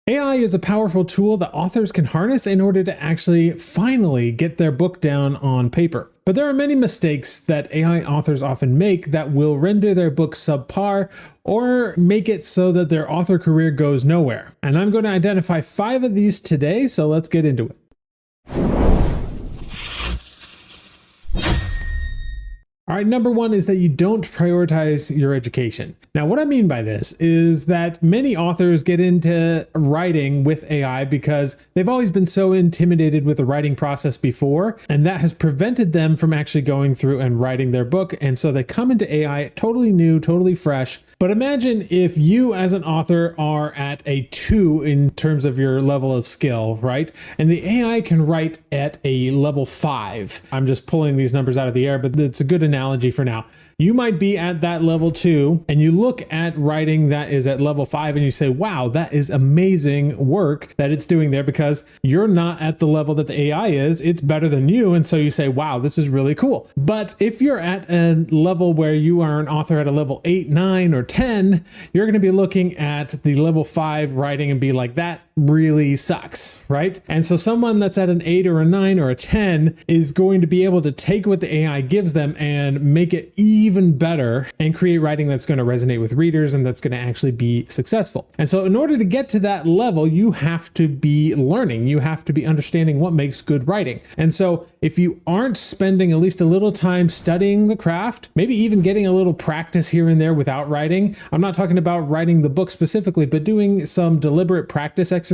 AI is a powerful tool that authors can harness in order to actually finally get their book down on paper. But there are many mistakes that AI authors often make that will render their book subpar or make it so that their author career goes nowhere. And I'm going to identify 5 of these today, so let's get into it. All right, number 1 is that you don't prioritize your education. Now, what I mean by this is that many authors get into writing with AI because they've always been so intimidated with the writing process before, and that has prevented them from actually going through and writing their book. And so they come into AI totally new, totally fresh. But imagine if you as an author are at a 2 in terms of your level of skill, right? And the AI can write at a level 5. I'm just pulling these numbers out of the air, but it's a good analogy for now. You might be at that level 2 and you look at writing that is at level 5 and you say, wow, that is amazing work that it's doing there, because you're not at the level that the AI is. It's better than you. And so you say, wow, this is really cool. But if you're at a level where you are an author at a level 8, 9, or 10, you're going to be looking at the level 5 writing and be like, that really sucks, right? And so someone that's at an 8 or a 9 or a 10 is going to be able to take what the AI gives them and make it even better and create writing that's going to resonate with readers and that's going to actually be successful. And so in order to get to that level, you have to be learning. You have to be understanding what makes good writing. And so if you aren't spending at least a little time studying the craft, maybe even getting a little practice here and there without writing, I'm not talking about writing the book specifically, but doing some deliberate practice exercises.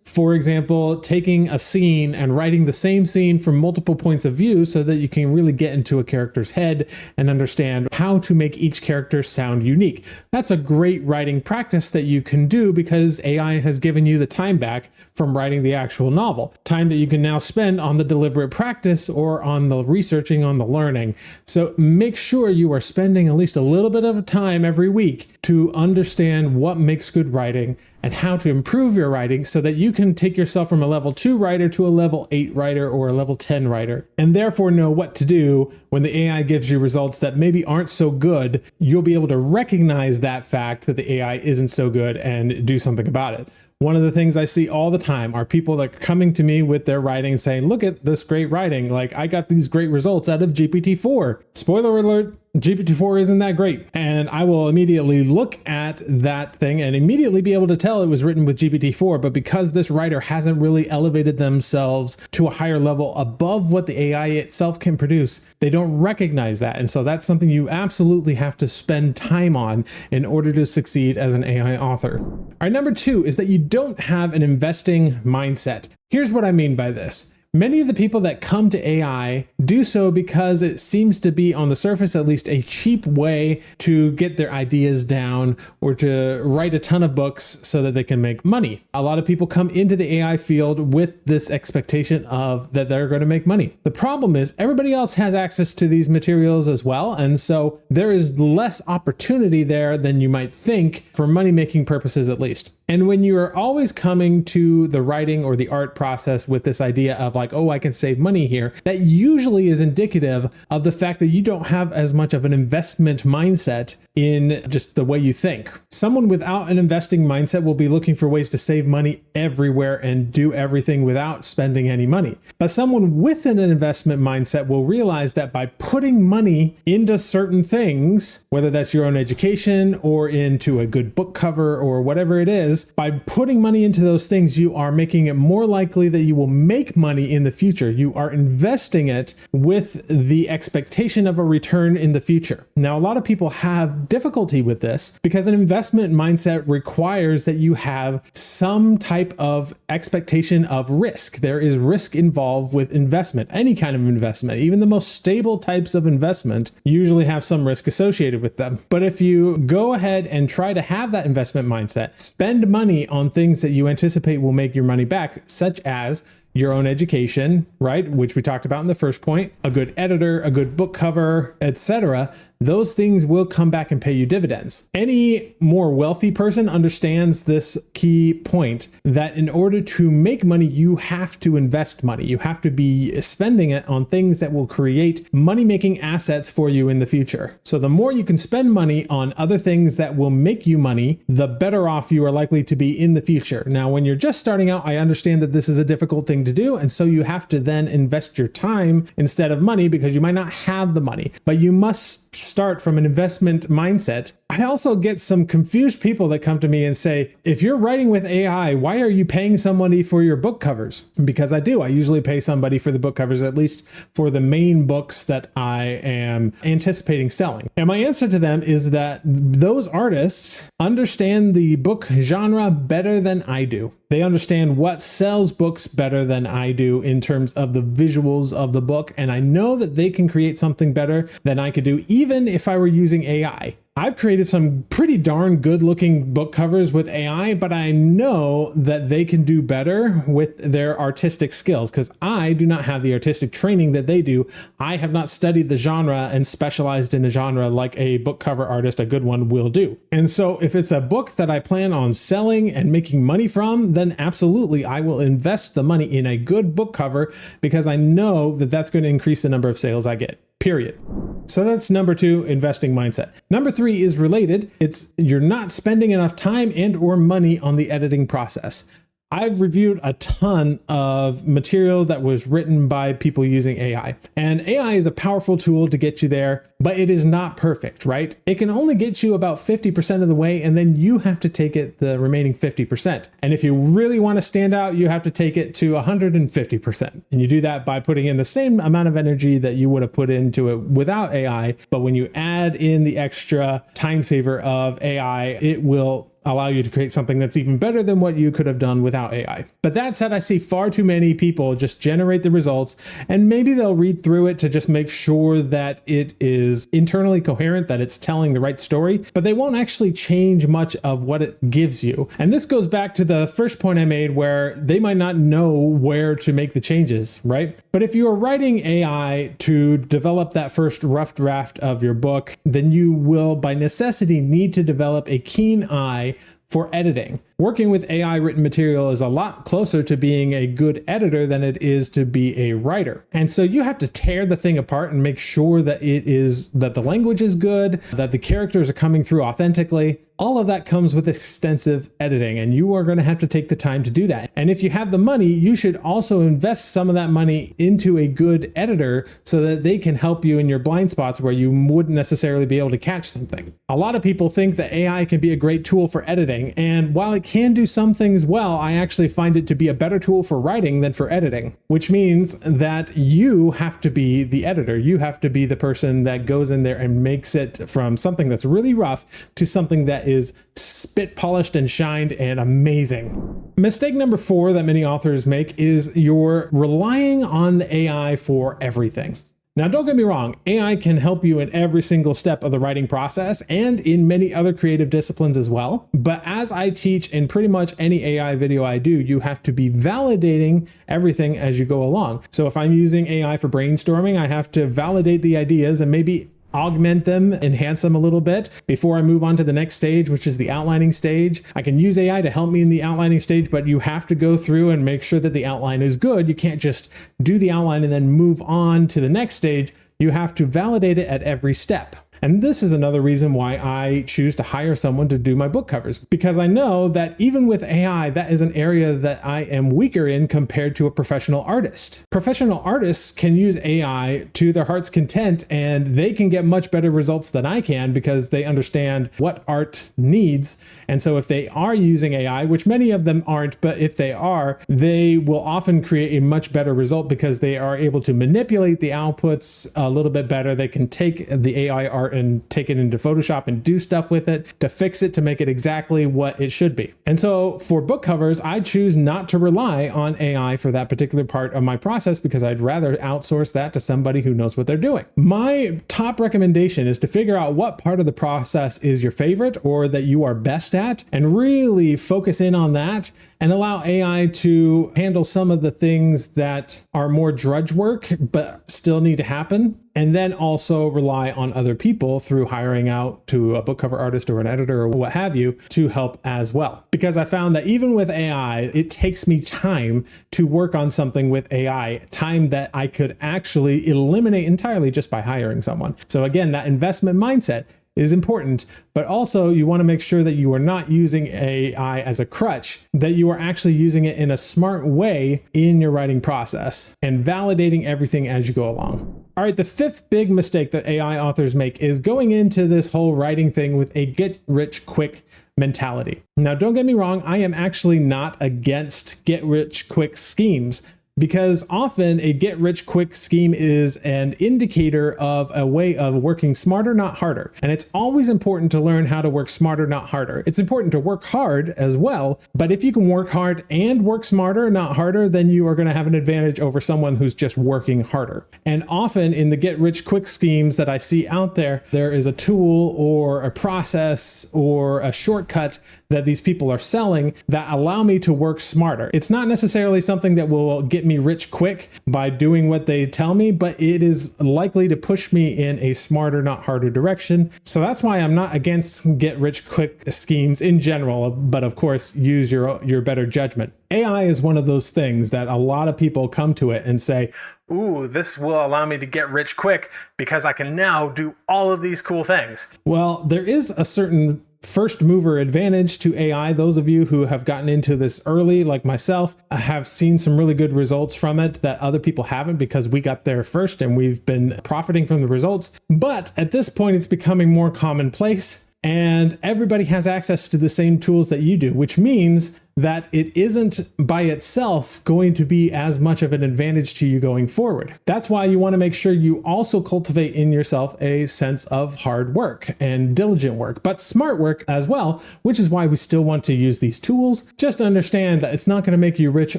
For example, taking a scene and writing the same scene from multiple points of view so that you can really get into a character's head and understand how to make each character sound unique. That's a great writing practice that you can do because AI has given you the time back from writing the actual novel. Time that you can now spend on the deliberate practice or on the researching, on the learning. So make sure you are spending at least a little bit of time every week to understand what makes good writing and how to improve your writing so that you can take yourself from a level 2 writer to a level 8 writer or a level 10 writer, and therefore know what to do when the AI gives you results that maybe aren't so good. You'll be able to recognize that fact that the AI isn't so good and do something about it. One of the things I see all the time are people that are coming to me with their writing saying, look at this great writing. Like, I got these great results out of GPT-4. Spoiler alert, GPT-4 isn't that great. And I will immediately look at that thing and immediately be able to tell it was written with GPT-4. But because this writer hasn't really elevated themselves to a higher level above what the AI itself can produce, they don't recognize that. And so that's something you absolutely have to spend time on in order to succeed as an AI author. All right, number 2 is that you don't have an investing mindset. Here's what I mean by this. Many of the people that come to AI do so because it seems to be, on the surface at least, a cheap way to get their ideas down or to write a ton of books so that they can make money. A lot of people come into the AI field with this expectation of that they're going to make money. The problem is everybody else has access to these materials as well, and so there is less opportunity there than you might think for money-making purposes at least. And when you are always coming to the writing or the art process with this idea of like, oh, I can save money here, that usually is indicative of the fact that you don't have as much of an investment mindset in just the way you think. Someone without an investing mindset will be looking for ways to save money everywhere and do everything without spending any money. But someone with an investment mindset will realize that by putting money into certain things, whether that's your own education or into a good book cover or whatever it is, by putting money into those things, you are making it more likely that you will make money in the future. You are investing it with the expectation of a return in the future. Now, a lot of people have difficulty with this because an investment mindset requires that you have some type of expectation of risk. There is risk involved with investment, any kind of investment. Even the most stable types of investment usually have some risk associated with them. But if you go ahead and try to have that investment mindset, spend money on things that you anticipate will make your money back, such as your own education, right? Which we talked about in the first point, a good editor, a good book cover, etc. Those things will come back and pay you dividends. Any more wealthy person understands this key point that in order to make money, you have to invest money. You have to be spending it on things that will create money-making assets for you in the future. So the more you can spend money on other things that will make you money, the better off you are likely to be in the future. Now, when you're just starting out, I understand that this is a difficult thing to do. And so you have to then invest your time instead of money because you might not have the money, but you must start from an investment mindset. I also get some confused people that come to me and say, if you're writing with AI, why are you paying somebody for your book covers? Because I do. I usually pay somebody for the book covers, at least for the main books that I am anticipating selling. And my answer to them is that those artists understand the book genre better than I do. They understand what sells books better than I do in terms of the visuals of the book. And I know that they can create something better than I could do, even if I were using AI. I've created some pretty darn good looking book covers with AI, but I know that they can do better with their artistic skills because I do not have the artistic training that they do. I have not studied the genre and specialized in a genre like a book cover artist, a good one, will do. And so if it's a book that I plan on selling and making money from, then absolutely I will invest the money in a good book cover because I know that that's going to increase the number of sales I get. Period. So that's number 2, investing mindset. Number 3 is related. It's you're not spending enough time and or money on the editing process. I've reviewed a ton of material that was written by people using AI. And AI is a powerful tool to get you there, but it is not perfect, right? It can only get you about 50% of the way, and then you have to take it the remaining 50%. And if you really want to stand out, you have to take it to 150%. And you do that by putting in the same amount of energy that you would have put into it without AI. But when you add in the extra time saver of AI, it will allow you to create something that's even better than what you could have done without AI. But that said, I see far too many people just generate the results and maybe they'll read through it to just make sure that it is internally coherent, that it's telling the right story, but they won't actually change much of what it gives you. And this goes back to the first point I made where they might not know where to make the changes, right? But if you are writing AI to develop that first rough draft of your book, then you will by necessity need to develop a keen eye for editing. Working with AI written material is a lot closer to being a good editor than it is to be a writer. And so you have to tear the thing apart and make sure that that the language is good, that the characters are coming through authentically. All of that comes with extensive editing, and you are going to have to take the time to do that. And if you have the money, you should also invest some of that money into a good editor so that they can help you in your blind spots where you wouldn't necessarily be able to catch something. A lot of people think that AI can be a great tool for editing, and while it can do some things well, I actually find it to be a better tool for writing than for editing, which means that you have to be the editor. You have to be the person that goes in there and makes it from something that's really rough to something that is spit polished and shined and amazing. Mistake number 4 that many authors make is you're relying on the AI for everything. Now, don't get me wrong, AI can help you in every single step of the writing process and in many other creative disciplines as well. But as I teach in pretty much any AI video I do, you have to be validating everything as you go along. So if I'm using AI for brainstorming, I have to validate the ideas and maybe augment them, enhance them a little bit before I move on to the next stage, which is the outlining stage. I can use AI to help me in the outlining stage, but you have to go through and make sure that the outline is good. You can't just do the outline and then move on to the next stage. You have to validate it at every step. And this is another reason why I choose to hire someone to do my book covers, because I know that even with AI, that is an area that I am weaker in compared to a professional artist. Professional artists can use AI to their heart's content, and they can get much better results than I can because they understand what art needs. And so if they are using AI, which many of them aren't, but if they are, they will often create a much better result because they are able to manipulate the outputs a little bit better. They can take the AI art over and take it into Photoshop and do stuff with it to fix it to make it exactly what it should be. And so for book covers, I choose not to rely on AI for that particular part of my process because I'd rather outsource that to somebody who knows what they're doing. My top recommendation is to figure out what part of the process is your favorite or that you are best at, and really focus in on that and allow AI to handle some of the things that are more drudge work but still need to happen. And then also rely on other people through hiring out to a book cover artist or an editor or what have you to help as well. Because I found that even with AI, it takes me time to work on something with AI, time that I could actually eliminate entirely just by hiring someone. So again, that investment mindset is important, but also you want to make sure that you are not using AI as a crutch, that you are actually using it in a smart way in your writing process and validating everything as you go along. All right, the fifth big mistake that AI authors make is going into this whole writing thing with a get rich quick mentality. Now, don't get me wrong, I am actually not against get rich quick schemes, because often a get rich quick scheme is an indicator of a way of working smarter, not harder. And it's always important to learn how to work smarter, not harder. It's important to work hard as well, but if you can work hard and work smarter, not harder, then you are going to have an advantage over someone who's just working harder. And often in the get rich quick schemes that I see out there, there is a tool or a process or a shortcut that these people are selling that allow me to work smarter. It's not necessarily something that will get me rich quick by doing what they tell me, but it is likely to push me in a smarter, not harder direction. So that's why I'm not against get rich quick schemes in general, but of course, use your better judgment. AI is one of those things that a lot of people come to it and say, ooh, this will allow me to get rich quick because I can now do all of these cool things. Well, there is a certain first mover advantage to AI. Those of you who have gotten into this early, like myself, have seen some really good results from it that other people haven't because we got there first and we've been profiting from the results. But at this point, it's becoming more commonplace and everybody has access to the same tools that you do, which means that it isn't by itself going to be as much of an advantage to you going forward. That's why you want to make sure you also cultivate in yourself a sense of hard work and diligent work, but smart work as well, which is why we still want to use these tools. Just understand that it's not going to make you rich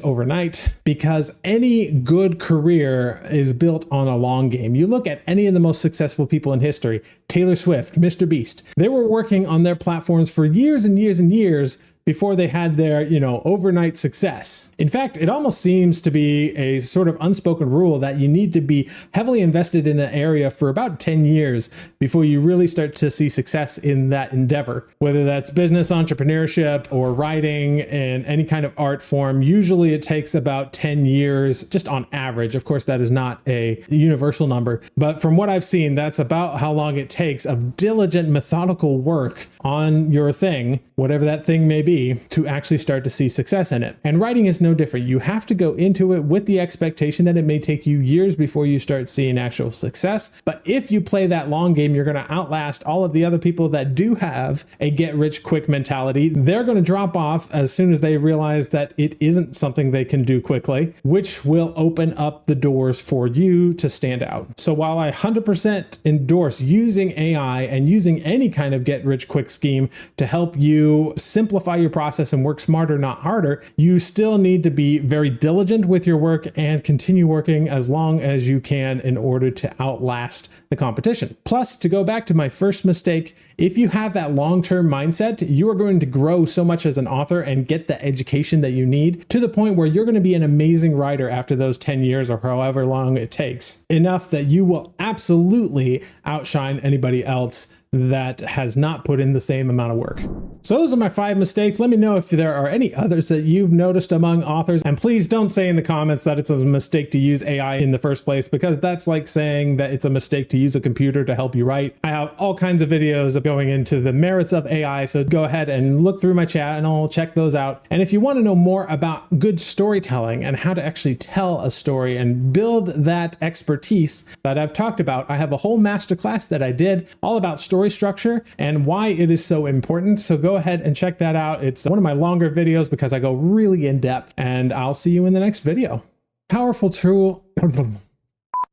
overnight because any good career is built on a long game. You look at any of the most successful people in history, Taylor Swift, Mr. Beast, they were working on their platforms for years and years and years before they had their, overnight success. In fact, it almost seems to be a sort of unspoken rule that you need to be heavily invested in an area for about 10 years before you really start to see success in that endeavor. Whether that's business, entrepreneurship, or writing and any kind of art form, usually it takes about 10 years, just on average. Of course, that is not a universal number, but from what I've seen, that's about how long it takes of diligent, methodical work on your thing, whatever that thing may be, to actually start to see success in it. And writing is no different. You have to go into it with the expectation that it may take you years before you start seeing actual success. But if you play that long game, you're going to outlast all of the other people that do have a get rich quick mentality. They're going to drop off as soon as they realize that it isn't something they can do quickly, which will open up the doors for you to stand out. So while I 100% endorse using AI and using any kind of get rich quick scheme to help you simplify your process and work smarter, not harder, you still need to be very diligent with your work and continue working as long as you can in order to outlast the competition. Plus, to go back to my first mistake, if you have that long-term mindset, you are going to grow so much as an author and get the education that you need to the point where you're going to be an amazing writer after those 10 years or however long it takes, enough that you will absolutely outshine anybody else that has not put in the same amount of work. So those are my 5 mistakes. Let me know if there are any others that you've noticed among authors. And please don't say in the comments that it's a mistake to use AI in the first place, because that's like saying that it's a mistake to use a computer to help you write. I have all kinds of videos of going into the merits of AI, so go ahead and look through my chat and I'll check those out. And if you want to know more about good storytelling and how to actually tell a story and build that expertise that I've talked about, I have a whole masterclass that I did all about story structure and why it is so important. So go ahead and check that out. It's one of my longer videos because I go really in depth, and I'll see you in the next video. Powerful tool.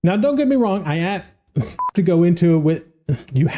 Now, don't get me wrong. I have to go into it with you